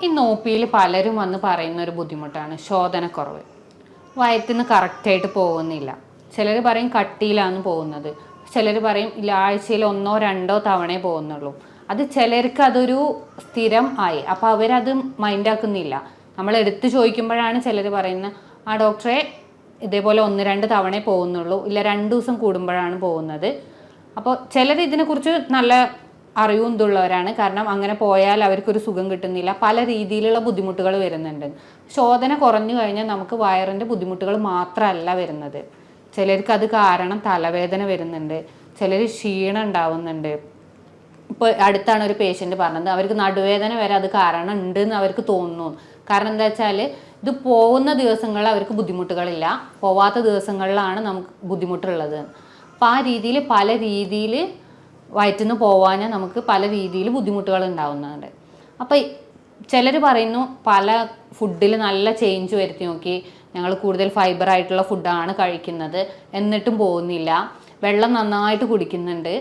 ഈ നോപ്പിയിൽ പലരും വന്ന് പറയുന്ന ഒരു ബുദ്ധിമുട്ടാണ് ശോധനക്കുറവ്. വയറ്റിന്ന് കറക്റ്റായിട്ട് പോകുന്നില്ല. ചിലർ പറയും കട്ടിയിലാണ് പോകുന്നത്, ചിലർ പറയും ഇല്ല ആഴ്ചയിൽ 1-2 തവണയേ പോകുന്നുള്ളൂ. അത് ചിലർക്ക് അതൊരു സ്ഥിരം ആയി, അപ്പോൾ അവരത് മൈൻഡാക്കുന്നില്ല. നമ്മൾ എടുത്ത് ചോദിക്കുമ്പോഴാണ് ചിലർ പറയുന്നത് ആ ഡോക്ടറെ ഇതേപോലെ 1-2 തവണയേ പോകുന്നുള്ളൂ, ഇല്ല 2 ദിവസം കൂടുമ്പോഴാണ് പോകുന്നത്. അപ്പോൾ ചിലർ ഇതിനെക്കുറിച്ച് നല്ല അറിവും ഇതുള്ളവരാണ്. കാരണം അങ്ങനെ പോയാൽ അവർക്കൊരു സുഖം കിട്ടുന്നില്ല, പല രീതിയിലുള്ള ബുദ്ധിമുട്ടുകൾ വരുന്നുണ്ട്. ശോധന കുറഞ്ഞു കഴിഞ്ഞാൽ നമുക്ക് വയറിൻ്റെ ബുദ്ധിമുട്ടുകൾ മാത്രമല്ല വരുന്നത്. ചിലർക്ക് അത് കാരണം തലവേദന വരുന്നുണ്ട്, ചിലർ ക്ഷീണം ഉണ്ടാവുന്നുണ്ട്. ഇപ്പോൾ അടുത്താണ് ഒരു പേഷ്യൻ്റ് പറഞ്ഞത് അവർക്ക് നടുവേദന വരെ അത് കാരണം ഉണ്ട് എന്ന് അവർക്ക് തോന്നുന്നു. കാരണം എന്താ വെച്ചാൽ ഇത് പോകുന്ന ദിവസങ്ങളിൽ അവർക്ക് ബുദ്ധിമുട്ടുകളില്ല, പോവാത്ത ദിവസങ്ങളിലാണ് നമുക്ക് ബുദ്ധിമുട്ടുള്ളത്. അപ്പോൾ ആ രീതിയിൽ പല രീതിയിൽ വയറ്റിൽ നിന്ന് പോവാൻ നമുക്ക് പല രീതിയിൽ ബുദ്ധിമുട്ടുകൾ ഉണ്ടാവുന്നുണ്ട്. അപ്പോൾ ചിലർ പറയുന്നു പല ഫുഡിൽ നല്ല ചേഞ്ച് വരുത്തി നോക്കി, ഞങ്ങൾ കൂടുതൽ ഫൈബർ ആയിട്ടുള്ള ഫുഡാണ് കഴിക്കുന്നത്, എന്നിട്ടും പോകുന്നില്ല. വെള്ളം നന്നായിട്ട് കുടിക്കുന്നുണ്ട്,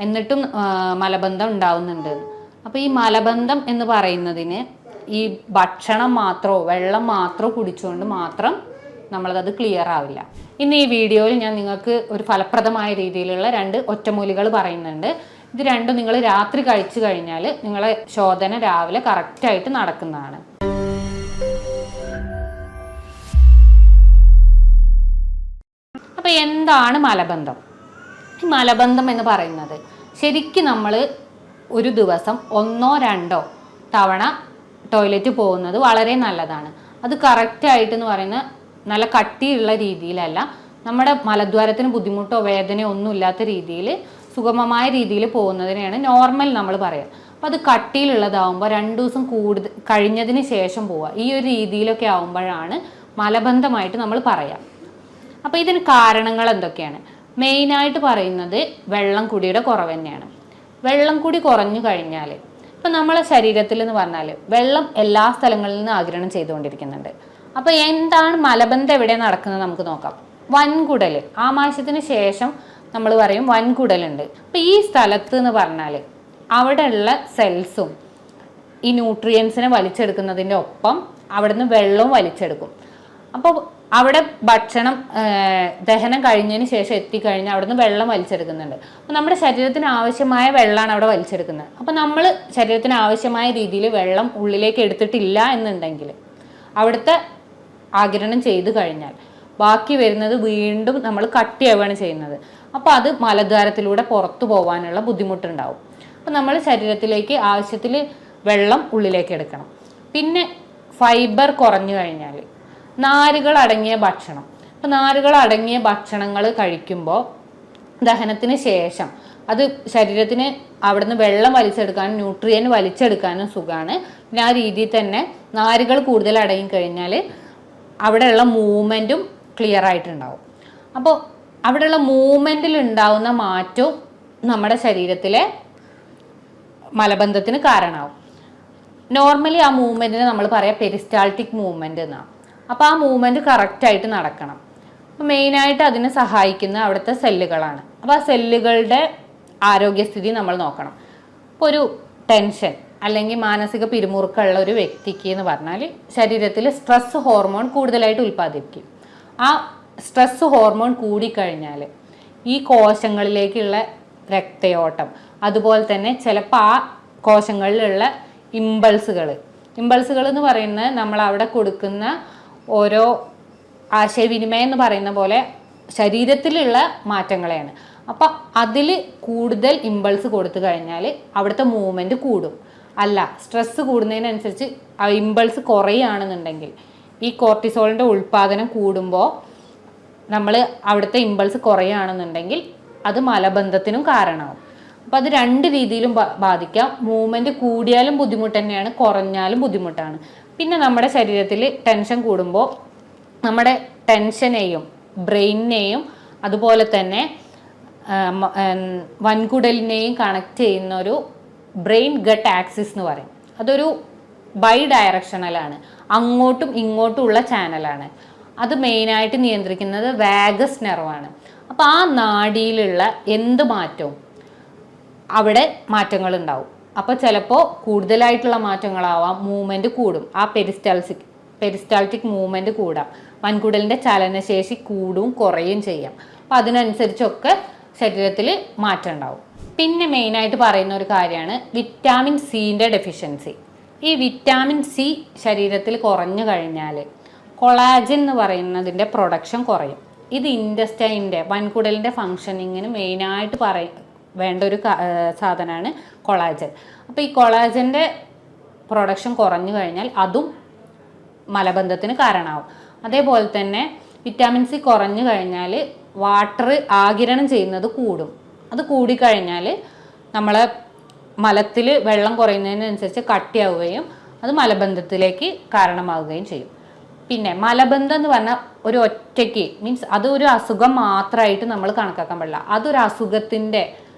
എന്നിട്ടും മലബന്ധം ഉണ്ടാവുന്നുണ്ട്. അപ്പോൾ ഈ മലബന്ധം എന്ന് പറയുന്നതിന് ഈ ഭക്ഷണം മാത്രമോ വെള്ളം മാത്രമോ കുടിച്ചുകൊണ്ട് മാത്രം നമ്മളത് ക്ലിയർ ആവില്ല. ഇന്ന് ഈ വീഡിയോയിൽ ഞാൻ നിങ്ങൾക്ക് ഒരു ഫലപ്രദമായ രീതിയിലുള്ള 2 ഒറ്റമൂലികൾ പറയുന്നുണ്ട്. ഇത് രണ്ടും നിങ്ങൾ രാത്രി കഴിച്ചു കഴിഞ്ഞാൽ നിങ്ങളെ ശോധന രാവിലെ കറക്റ്റായിട്ട് നടക്കുന്നതാണ്. അപ്പോൾ എന്താണ് മലബന്ധം? ഈ മലബന്ധം എന്ന് പറയുന്നത് ശരിക്കും നമ്മൾ ഒരു ദിവസം 1-2 തവണ ടോയ്ലറ്റ് പോകുന്നത് വളരെ നല്ലതാണ്. അത് കറക്റ്റായിട്ടെന്ന് പറയുന്ന നല്ല കട്ടിയുള്ള രീതിയിലല്ല, നമ്മുടെ മലദ്വാരത്തിന് ബുദ്ധിമുട്ടോ വേദനയോ ഒന്നും ഇല്ലാത്ത രീതിയിൽ സുഗമമായ രീതിയിൽ പോകുന്നതിനെയാണ് നോർമൽ നമ്മൾ പറയുക. അപ്പോൾ അത് കട്ടിയിലുള്ളതാവുമ്പോൾ 2 ദിവസം കൂടുതൽ കഴിഞ്ഞതിന് ശേഷം പോവുക, ഈ ഒരു രീതിയിലൊക്കെ ആവുമ്പോഴാണ് മലബന്ധമായിട്ട് നമ്മൾ പറയുക. അപ്പോൾ ഇതിന് കാരണങ്ങൾ എന്തൊക്കെയാണ്? മെയിനായിട്ട് പറയുന്നത് വെള്ളം കുടിയുടെ കുറവ് തന്നെയാണ്. വെള്ളം കുടി കുറഞ്ഞു കഴിഞ്ഞാൽ ഇപ്പം നമ്മളെ ശരീരത്തിൽ എന്ന് പറഞ്ഞാൽ വെള്ളം എല്ലാ സ്ഥലങ്ങളിൽ നിന്ന് ആഗിരണം ചെയ്തുകൊണ്ടിരിക്കുന്നുണ്ട്. അപ്പോൾ എന്താണ് മലബന്ധം എവിടെ നടക്കുന്നത് നമുക്ക് നോക്കാം. വൻകുടൽ, ആമാശയത്തിന് ശേഷം നമ്മൾ പറയും വൻകുടലുണ്ട്. അപ്പോൾ ഈ സ്ഥലത്ത് എന്ന് പറഞ്ഞാൽ അവിടെയുള്ള സെൽസും ഈ ന്യൂട്രിയൻസിനെ വലിച്ചെടുക്കുന്നതിൻ്റെ ഒപ്പം അവിടുന്ന് വെള്ളവും വലിച്ചെടുക്കും. അപ്പോൾ അവിടെ ഭക്ഷണം ദഹനം കഴിഞ്ഞതിന് ശേഷം എത്തിക്കഴിഞ്ഞാൽ അവിടുന്ന് വെള്ളം വലിച്ചെടുക്കുന്നുണ്ട്. അപ്പോൾ നമ്മുടെ ശരീരത്തിന് ആവശ്യമായ വെള്ളമാണ് അവിടെ വലിച്ചെടുക്കുന്നത്. അപ്പോൾ നമ്മൾ ശരീരത്തിന് ആവശ്യമായ രീതിയിൽ വെള്ളം ഉള്ളിലേക്ക് എടുത്തിട്ടില്ല എന്നുണ്ടെങ്കിൽ അവിടുത്തെ ആഗിരണം ചെയ്തു കഴിഞ്ഞാൽ ബാക്കി വരുന്നത് വീണ്ടും നമ്മൾ കട്ടിയാവുകയാണ് ചെയ്യുന്നത്. അപ്പോൾ അത് മലദ്വാരത്തിലൂടെ പുറത്തു പോകാനുള്ള ബുദ്ധിമുട്ടുണ്ടാവും. അപ്പോൾ നമ്മൾ ശരീരത്തിലേക്ക് ആവശ്യത്തിൽ വെള്ളം ഉള്ളിലേക്ക് എടുക്കണം. പിന്നെ ഫൈബർ കുറഞ്ഞു കഴിഞ്ഞാൽ നാരുകൾ അടങ്ങിയ ഭക്ഷണം, അപ്പോൾ നാരുകൾ അടങ്ങിയ ഭക്ഷണങ്ങൾ കഴിക്കുമ്പോൾ ദഹനത്തിന് ശേഷം അത് ശരീരത്തിന് അവിടുന്ന് വെള്ളം വലിച്ചെടുക്കാനും ന്യൂട്രിയൻ വലിച്ചെടുക്കാനും സുഖമാണ്. പിന്നെ ആ രീതിയിൽ തന്നെ നാരുകൾ കൂടുതൽ അടങ്ങി കഴിഞ്ഞാൽ അവിടെയുള്ള മൂവ്മെൻറ്റും ക്ലിയർ ആയിട്ടുണ്ടാവും. അപ്പോൾ അവിടെയുള്ള മൂവ്മെൻറ്റിൽ ഉണ്ടാവുന്ന മാറ്റവും നമ്മുടെ ശരീരത്തിലെ മലബന്ധത്തിന് കാരണമാവും. നോർമലി ആ മൂവ്മെൻറ്റിനെ നമ്മൾ പറയാം പെരിസ്റ്റാൾട്ടിക് മൂവ്മെൻറ്റ് എന്നാണ്. അപ്പോൾ ആ മൂവ്മെൻറ്റ് കറക്റ്റായിട്ട് നടക്കണം. അപ്പോൾ മെയിനായിട്ട് അതിനെ സഹായിക്കുന്ന അവിടുത്തെ സെല്ലുകളാണ്. അപ്പോൾ ആ സെല്ലുകളുടെ ആരോഗ്യസ്ഥിതി നമ്മൾ നോക്കണം. ഇപ്പോൾ ഒരു ടെൻഷൻ അല്ലെങ്കിൽ മാനസിക പിരിമുറുക്കമുള്ള ഒരു വ്യക്തിക്ക് എന്ന് പറഞ്ഞാൽ ശരീരത്തിൽ സ്ട്രെസ് ഹോർമോൺ കൂടുതലായിട്ട് ഉൽപ്പാദിപ്പിക്കും. ആ സ്ട്രെസ് ഹോർമോൺ കൂടിക്കഴിഞ്ഞാൽ ഈ കോശങ്ങളിലേക്കുള്ള രക്തയോട്ടം, അതുപോലെ തന്നെ ചിലപ്പോൾ ആ കോശങ്ങളിലുള്ള ഇമ്പൾസുകൾ എന്ന് പറയുന്നത് നമ്മൾ അവിടെ കൊടുക്കുന്ന ഓരോ ആശയവിനിമയം എന്ന് പറയുന്ന പോലെ ശരീരത്തിലുള്ള മാറ്റങ്ങളെയാണ്. അപ്പം അതിൽ കൂടുതൽ ഇമ്പൾസ് കൊടുത്തു കഴിഞ്ഞാൽ അവിടുത്തെ മൂവ്മെൻറ്റ് കൂടും. അല്ല, സ്ട്രെസ്സ് കൂടുന്നതിനനുസരിച്ച് ആ ഇമ്പൾസ് കുറയുകയാണെന്നുണ്ടെങ്കിൽ ഈ കോർട്ടിസോളിൻ്റെ ഉൽപ്പാദനം കൂടുമ്പോൾ നമ്മൾ അവിടുത്തെ ഇമ്പൾസ് കുറയുകയാണെന്നുണ്ടെങ്കിൽ അത് മലബന്ധത്തിനും കാരണമാവും. അപ്പോൾ അത് 2 രീതിയിലും ബാധിക്കാം. മൂവ്മെൻറ്റ് കൂടിയാലും ബുദ്ധിമുട്ട് തന്നെയാണ്, കുറഞ്ഞാലും ബുദ്ധിമുട്ടാണ്. പിന്നെ നമ്മുടെ ശരീരത്തിൽ ടെൻഷൻ കൂടുമ്പോൾ നമ്മുടെ ടെൻഷനെയും ബ്രെയിനിനെയും അതുപോലെ തന്നെ വൻകുടലിനെയും കണക്ട് ചെയ്യുന്ന ഒരു ബ്രെയിൻ ഗട്ട് ആക്സിസ് എന്ന് പറയും. അതൊരു ബൈ ഡയറക്ഷണലാണ്, അങ്ങോട്ടും ഇങ്ങോട്ടും ഉള്ള ചാനലാണ്. അത് മെയിനായിട്ട് നിയന്ത്രിക്കുന്നത് വാഗസ് നെർവാണ്. അപ്പോൾ ആ നാഡിയിലുള്ള എന്ത് മാറ്റവും അവിടെ മാറ്റങ്ങൾ ഉണ്ടാവും. അപ്പോൾ ചിലപ്പോൾ കൂടുതലായിട്ടുള്ള മാറ്റങ്ങളാവാം, മൂവ്മെൻറ്റ് കൂടും, ആ പെരിസ്റ്റാൾട്ടിക് മൂവ്മെൻറ്റ് കൂടാം, വൻകുടലിൻ്റെ ചലനശേഷി കൂടും കുറയും ചെയ്യാം. അപ്പോൾ അതിനനുസരിച്ചൊക്കെ ശരീരത്തിൽ മാറ്റം ഉണ്ടാവും. പിന്നെ മെയിനായിട്ട് പറയുന്ന ഒരു കാര്യമാണ് വിറ്റാമിൻ സിൻ്റെ ഡെഫിഷ്യൻസി. ഈ വിറ്റാമിൻ സി ശരീരത്തിൽ കുറഞ്ഞു കഴിഞ്ഞാൽ കൊളാജൻ എന്ന് പറയുന്നതിൻ്റെ പ്രൊഡക്ഷൻ കുറയും. ഇത് ഇൻറ്റസ്റ്റൈൻ്റെ വൻകുടലിൻ്റെ ഫങ്ഷനിങ്ങിന് മെയിനായിട്ട് വേണ്ട ഒരു സാധനമാണ് കൊളാജൻ. അപ്പോൾ ഈ കൊളാജൻ്റെ പ്രൊഡക്ഷൻ കുറഞ്ഞു കഴിഞ്ഞാൽ അതും മലബന്ധത്തിന് കാരണമാവും. അതേപോലെ തന്നെ വിറ്റാമിൻ സി കുറഞ്ഞു കഴിഞ്ഞാൽ വാട്ടർ ആഗിരണം ചെയ്യുന്നത് കൂടും. അത് കൂടിക്കഴിഞ്ഞാൽ നമ്മളെ മലത്തിൽ വെള്ളം കുറയുന്നതിനനുസരിച്ച് കട്ടിയാവുകയും അത് മലബന്ധത്തിലേക്ക് കാരണമാവുകയും ചെയ്യും. പിന്നെ മലബന്ധം എന്ന് പറഞ്ഞാൽ ഒരു ഒറ്റയ്ക്ക് മീൻസ് അത് ഒരു അസുഖം മാത്രമായിട്ട് നമ്മൾ കണക്കാക്കാൻ പാടില്ല. അതൊരു അസുഖത്തിൻ്റെ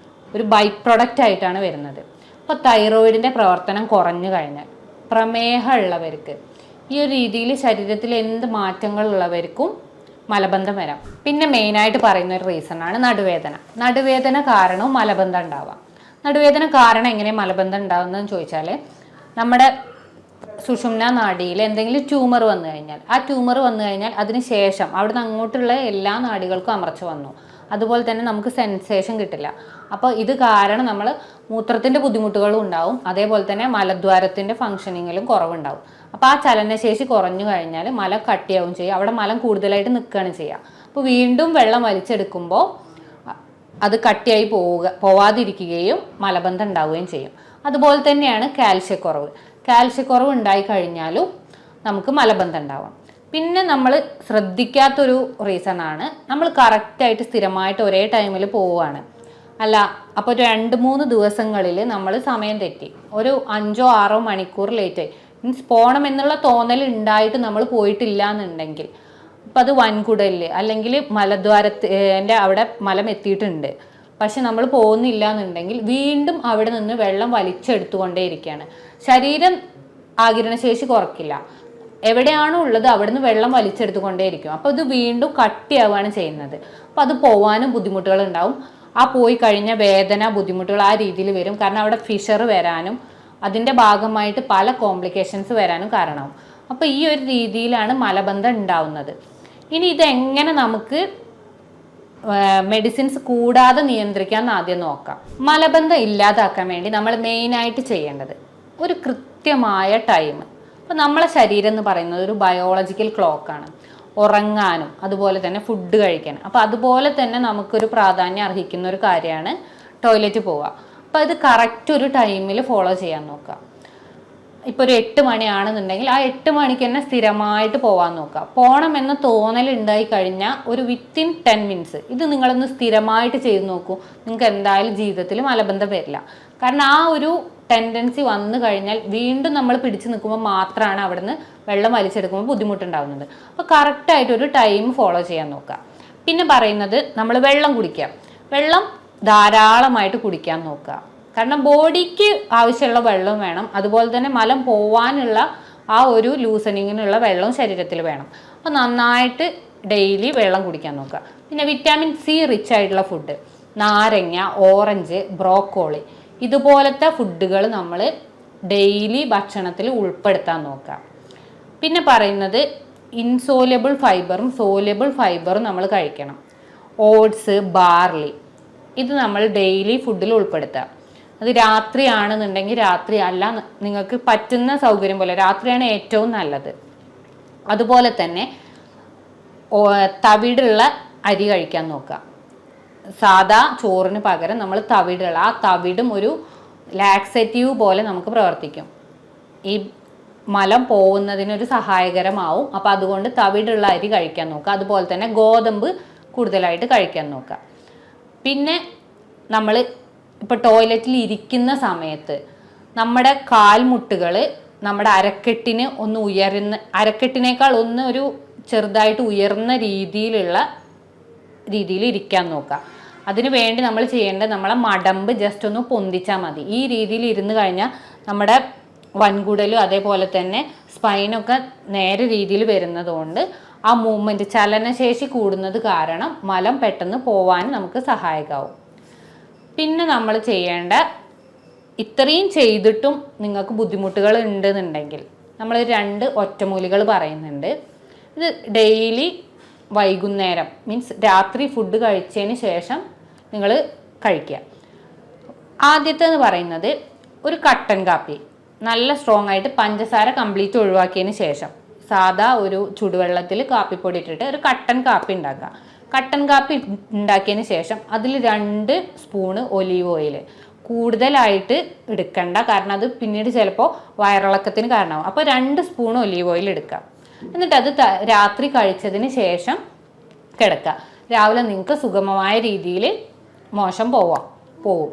ഒരു ബൈ പ്രൊഡക്റ്റ് ആയിട്ടാണ് വരുന്നത്. ഇപ്പോൾ തൈറോയിഡിൻ്റെ പ്രവർത്തനം കുറഞ്ഞു കഴിഞ്ഞാൽ പ്രമേഹം ഉള്ളവർക്ക് ഈ ഒരു രീതിയിൽ ശരീരത്തിൽ എന്ത് മാറ്റങ്ങളുള്ളവർക്കും മലബന്ധം വരാം. പിന്നെ മെയിനായിട്ട് പറയുന്ന ഒരു റീസണാണ് നടുവേദന. നടുവേദന കാരണവും മലബന്ധം ഉണ്ടാവാം. നടുവേദന കാരണം എങ്ങനെ മലബന്ധം ഉണ്ടാകുന്നതെന്ന് ചോദിച്ചാൽ നമ്മുടെ സുഷുമ്ന നാഡിയിൽ എന്തെങ്കിലും ട്യൂമർ വന്നു കഴിഞ്ഞാൽ, ആ ട്യൂമർ വന്നു കഴിഞ്ഞാൽ അതിന് ശേഷം അവിടുന്ന് അങ്ങോട്ടുള്ള എല്ലാ നാഡികൾക്കും അമർച്ച വന്നു, അതുപോലെ തന്നെ നമുക്ക് സെൻസേഷൻ കിട്ടില്ല. അപ്പോൾ ഇത് കാരണം നമ്മൾ മൂത്രത്തിൻ്റെ ബുദ്ധിമുട്ടുകളും ഉണ്ടാവും, അതേപോലെ തന്നെ മലദ്വാരത്തിൻ്റെ ഫങ്ഷനിങ്ങിലും കുറവുണ്ടാവും. അപ്പോൾ ആ ചലനശേഷി കുറഞ്ഞു കഴിഞ്ഞാൽ മലം കട്ടിയാവും ചെയ്യുക, അവിടെ മലം കൂടുതലായിട്ട് നിൽക്കുകയാണ് ചെയ്യുക. അപ്പോൾ വീണ്ടും വെള്ളം വലിച്ചെടുക്കുമ്പോൾ അത് കട്ടിയായി പോവാതിരിക്കുകയും മലബന്ധം ഉണ്ടാവുകയും ചെയ്യും. അതുപോലെ തന്നെയാണ് കാൽഷ്യക്കുറവ് ഉണ്ടായി കഴിഞ്ഞാലും നമുക്ക് മലബന്ധം ഉണ്ടാവാം. പിന്നെ നമ്മൾ ശ്രദ്ധിക്കാത്തൊരു റീസണാണ് നമ്മൾ കറക്റ്റായിട്ട് സ്ഥിരമായിട്ട് ഒരേ ടൈമിൽ പോവുകയാണ് അല്ല. അപ്പോൾ ഒരു 2-3 ദിവസങ്ങളിൽ നമ്മൾ സമയം തെറ്റി ഒരു 5-6 മണിക്കൂർ ലേറ്റായി, മീൻസ് പോകണം എന്നുള്ള തോന്നൽ ഉണ്ടായിട്ട് നമ്മൾ പോയിട്ടില്ല എന്നുണ്ടെങ്കിൽ അപ്പം അത് വൻകുടലിൽ അല്ലെങ്കിൽ മലദ്വാരത്തിൻ്റെ അവിടെ മലം എത്തിയിട്ടുണ്ട്, പക്ഷെ നമ്മൾ പോകുന്നില്ല എന്നുണ്ടെങ്കിൽ വീണ്ടും അവിടെ നിന്ന് വെള്ളം വലിച്ചെടുത്തുകൊണ്ടേയിരിക്കുകയാണ്. ശരീരം ആഗിരണശേഷി കുറയ്ക്കില്ല, എവിടെയാണോ ഉള്ളത് അവിടുന്ന് വെള്ളം വലിച്ചെടുത്തുകൊണ്ടേയിരിക്കും. അപ്പോൾ ഇത് വീണ്ടും കട്ടിയാവുകയാണ് ചെയ്യുന്നത്. അപ്പോൾ അത് പോകാനും ബുദ്ധിമുട്ടുകൾ ഉണ്ടാവും. ആ പോയി കഴിഞ്ഞ വേദന ബുദ്ധിമുട്ടുകൾ ആ രീതിയിൽ വരും. കാരണം അവിടെ ഫിഷർ വരാനും അതിൻ്റെ ഭാഗമായിട്ട് പല കോംപ്ലിക്കേഷൻസ് വരാനും കാരണമാവും. അപ്പോൾ ഈ ഒരു രീതിയിലാണ് മലബന്ധം ഉണ്ടാവുന്നത്. ഇനി ഇതെങ്ങനെ നമുക്ക് മെഡിസിൻസ് കൂടാതെ നിയന്ത്രിക്കാമെന്ന് ആദ്യം നോക്കാം. മലബന്ധം ഇല്ലാതാക്കാൻ വേണ്ടി നമ്മൾ മെയിനായിട്ട് ചെയ്യേണ്ടത് ഒരു കൃത്യമായ ടൈം. അപ്പോൾ നമ്മളെ ശരീരം എന്ന് പറയുന്നത് ഒരു ബയോളജിക്കൽ ക്ലോക്കാണ്. ഉറങ്ങാനും അതുപോലെ തന്നെ ഫുഡ് കഴിക്കാനും. അപ്പോൾ അതുപോലെ തന്നെ നമുക്കൊരു പ്രാധാന്യം അർഹിക്കുന്ന ഒരു കാര്യമാണ് ടോയ്ലറ്റ് പോവുക. അപ്പോൾ ഇത് കറക്റ്റ് ഒരു ടൈമിൽ ഫോളോ ചെയ്യാൻ നോക്കുക. ഇപ്പോൾ ഒരു 8 മണിയാണെന്നുണ്ടെങ്കിൽ ആ 8 മണിക്ക് തന്നെ സ്ഥിരമായിട്ട് പോകാൻ നോക്കുക. പോകണമെന്ന് തോന്നലുണ്ടായി കഴിഞ്ഞാൽ ഒരു വിത്തിൻ 10 മിനിറ്റ്സ് ഇത് നിങ്ങളൊന്ന് സ്ഥിരമായിട്ട് ചെയ്ത് നോക്കൂ. നിങ്ങൾക്ക് എന്തായാലും ജീവിതത്തിൽ മലബന്ധം വരില്ല. കാരണം ആ ഒരു ടെൻഡൻസി വന്നു കഴിഞ്ഞാൽ വീണ്ടും നമ്മൾ പിടിച്ചു നിൽക്കുമ്പോൾ മാത്രമാണ് അവിടുന്ന് വെള്ളം വലിച്ചെടുക്കുമ്പോൾ ബുദ്ധിമുട്ടുണ്ടാകുന്നത്. അപ്പോൾ കറക്റ്റായിട്ട് ഒരു ടൈം ഫോളോ ചെയ്യാൻ നോക്കുക. പിന്നെ പറയുന്നത് നമ്മൾ വെള്ളം കുടിക്കുക. വെള്ളം ധാരാളമായിട്ട് കുടിക്കാൻ നോക്കുക. കാരണം ബോഡിക്ക് ആവശ്യമുള്ള വെള്ളം വേണം, അതുപോലെ തന്നെ മലം പോവാനുള്ള ആ ഒരു ലൂസനിങ്ങിനുള്ള വെള്ളവും ശരീരത്തിൽ വേണം. അപ്പോൾ നന്നായിട്ട് ഡെയിലി വെള്ളം കുടിക്കാൻ നോക്കുക. പിന്നെ വിറ്റാമിൻ സി റിച്ച് ആയിട്ടുള്ള ഫുഡ്, നാരങ്ങ, ഓറഞ്ച്, ബ്രോക്കോളി ഇതുപോലത്തെ ഫുഡുകൾ നമ്മൾ ഡെയിലി ഭക്ഷണത്തിൽ ഉൾപ്പെടുത്താൻ നോക്കുക. പിന്നെ പറയുന്നത് ഇൻസോലബിൾ ഫൈബറും സോലബിൾ ഫൈബറും നമ്മൾ കഴിക്കണം. ഓട്സ്, ബാർലി ഇത് നമ്മൾ ഡെയിലി ഫുഡിൽ ഉൾപ്പെടുത്തുക. അത് രാത്രിയാണെന്നുണ്ടെങ്കിൽ രാത്രി അല്ല, നിങ്ങൾക്ക് പറ്റുന്ന സൗകര്യം പോലെ രാത്രിയാണ് ഏറ്റവും നല്ലത്. അതുപോലെ തന്നെ തവിടുള്ള അരി കഴിക്കാൻ നോക്കുക. സാധാ ചോറിന് പകരം നമ്മൾ തവിടുള്ള ആ തവിടും ഒരു ലാക്സേറ്റീവ് പോലെ നമുക്ക് പ്രവർത്തിക്കും. ഈ മലം പോകുന്നതിനൊരു സഹായകരമാവും. അപ്പോൾ അതുകൊണ്ട് തവിടുള്ള അരി കഴിക്കാൻ നോക്കുക. അതുപോലെ തന്നെ ഗോതമ്പ് കൂടുതലായിട്ട് കഴിക്കാൻ നോക്കുക. പിന്നെ നമ്മൾ ഇപ്പോൾ ടോയ്ലറ്റിൽ ഇരിക്കുന്ന സമയത്ത് നമ്മുടെ കാൽമുട്ടുകൾ നമ്മുടെ അരക്കെട്ടിന് ഒന്ന് അരക്കെട്ടിനേക്കാൾ ഒന്ന് ഒരു ചെറുതായിട്ട് ഉയർന്ന രീതിയിൽ ഇരിക്കാൻ നോക്കുക. അതിന് വേണ്ടി നമ്മൾ ചെയ്യേണ്ടത് നമ്മളെ മടമ്പ് ജസ്റ്റ് ഒന്ന് പൊന്തിച്ചാൽ മതി. ഈ രീതിയിൽ ഇരുന്ന് കഴിഞ്ഞാൽ നമ്മുടെ വൻകുടലും അതേപോലെ തന്നെ സ്പൈനൊക്കെ നേരെ രീതിയിൽ വരുന്നതുകൊണ്ട് ആ മൂവ്മെൻറ്റ് ചലനശേഷി കൂടുന്നത് കാരണം മലം പെട്ടെന്ന് പോവാൻ നമുക്ക് സഹായകമാവും. പിന്നെ നമ്മൾ ചെയ്യേണ്ട ഇത്രയും ചെയ്തിട്ടും നിങ്ങൾക്ക് ബുദ്ധിമുട്ടുകൾ ഉണ്ടെന്നുണ്ടെങ്കിൽ നമ്മൾ 2 ഒറ്റമൂലികൾ പറയുന്നുണ്ട്. ഇത് ഡെയിലി വൈകുന്നേരം മീൻസ് രാത്രി ഫുഡ് കഴിച്ചതിന് ശേഷം നിങ്ങൾ കഴിക്കുക. ആദ്യത്തേന്ന് പറയുന്നത് ഒരു കട്ടൻ കാപ്പി, നല്ല സ്ട്രോങ് ആയിട്ട് പഞ്ചസാര കംപ്ലീറ്റ് ഒഴിവാക്കിയതിന് ശേഷം സാധാ ഒരു ചുടുവെള്ളത്തിൽ കാപ്പിപ്പൊടി ഇട്ടിട്ട് ഒരു കട്ടൻ കാപ്പി ഉണ്ടാക്കുക. കട്ടൻ കാപ്പി ഉണ്ടാക്കിയതിന് ശേഷം അതിൽ 2 സ്പൂണ് ഒലീവ് ഓയിൽ, കൂടുതലായിട്ട് എടുക്കണ്ട, കാരണം അത് പിന്നീട് ചിലപ്പോൾ വയറിളക്കത്തിന് കാരണമാവും. അപ്പോൾ 2 സ്പൂൺ ഒലീവ് ഓയിൽ എടുക്കുക. എന്നിട്ട് അത് രാത്രി കഴിച്ചതിന് ശേഷം കിടക്കുക. രാവിലെ നിങ്ങൾക്ക് സുഗമമായ രീതിയിൽ മോശം പോവും.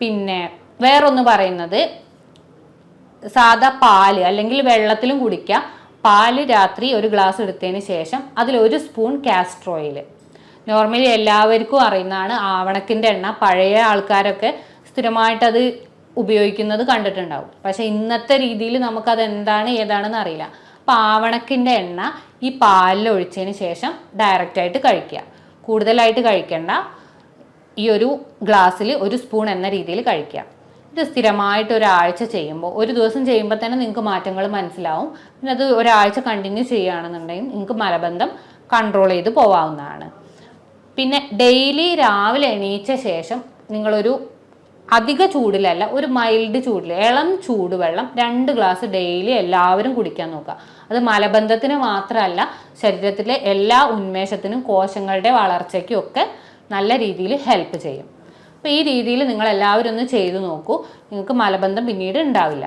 പിന്നെ വേറൊന്ന് പറയുന്നത്, സാധാ പാല് അല്ലെങ്കിൽ വെള്ളത്തിലും കുടിക്കുക. പാല് രാത്രി ഒരു ഗ്ലാസ് എടുത്തതിന് ശേഷം അതിൽ 1 സ്പൂൺ കാസ്റ്റർ ഓയിൽ. നോർമലി എല്ലാവർക്കും അറിയുന്നതാണ് ആവണക്കിൻ്റെ എണ്ണ. പഴയ ആൾക്കാരൊക്കെ സ്ഥിരമായിട്ടത് ഉപയോഗിക്കുന്നത് കണ്ടിട്ടുണ്ടാവും. പക്ഷെ ഇന്നത്തെ രീതിയിൽ നമുക്കത് എന്താണ് ഏതാണെന്ന് അറിയില്ല. അപ്പോൾ ആവണക്കിൻ്റെ എണ്ണ ഈ പാലിൽ ഒഴിച്ചതിന് ശേഷം ഡയറക്റ്റായിട്ട് കഴിക്കുക. കൂടുതലായിട്ട് കഴിക്കേണ്ട. ഈ ഒരു ഗ്ലാസ്സിൽ 1 സ്പൂൺ എന്ന രീതിയിൽ കഴിക്കുക. ഇത് സ്ഥിരമായിട്ട് ഒരാഴ്ച ചെയ്യുമ്പോൾ, ഒരു ദിവസം ചെയ്യുമ്പോൾ തന്നെ നിങ്ങൾക്ക് മാറ്റങ്ങൾ മനസ്സിലാവും. പിന്നെ അത് ഒരാഴ്ച കണ്ടിന്യൂ ചെയ്യുകയാണെന്നുണ്ടെങ്കിൽ നിങ്ങൾക്ക് മലബന്ധം കൺട്രോൾ ചെയ്ത് പോവാവുന്നതാണ്. പിന്നെ ഡെയിലി രാവിലെ എണീച്ച ശേഷം നിങ്ങളൊരു അധിക ചൂടിലല്ല, ഒരു മൈൽഡ് ചൂടിൽ ഇളം ചൂടുവെള്ളം 2 ഗ്ലാസ് ഡെയിലി എല്ലാവരും കുടിക്കാൻ നോക്കുക. അത് മലബന്ധത്തിന് മാത്രമല്ല, ശരീരത്തിലെ എല്ലാ ഉന്മേഷത്തിനും കോശങ്ങളുടെ വളർച്ചയ്ക്കും ഒക്കെ നല്ല രീതിയിൽ ഹെൽപ്പ് ചെയ്യും. അപ്പോൾ ഈ രീതിയിൽ നിങ്ങൾ എല്ലാവരും ഒന്ന് ചെയ്തു നോക്കൂ. നിങ്ങൾക്ക് മലബന്ധം പിന്നീട് ഉണ്ടാവില്ല.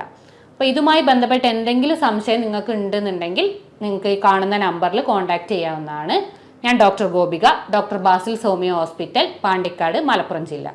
അപ്പോൾ ഇതുമായി ബന്ധപ്പെട്ട് എന്തെങ്കിലും സംശയം നിങ്ങൾക്ക് ഉണ്ടെന്നുണ്ടെങ്കിൽ നിങ്ങൾക്ക് ഈ കാണുന്ന നമ്പറിൽ കോൺടാക്റ്റ് ചെയ്യാവുന്നതാണ്. ഞാൻ doctor Gopika, doctor Basil Soumya hospital, Pandikkad, Malappuram ജില്ല.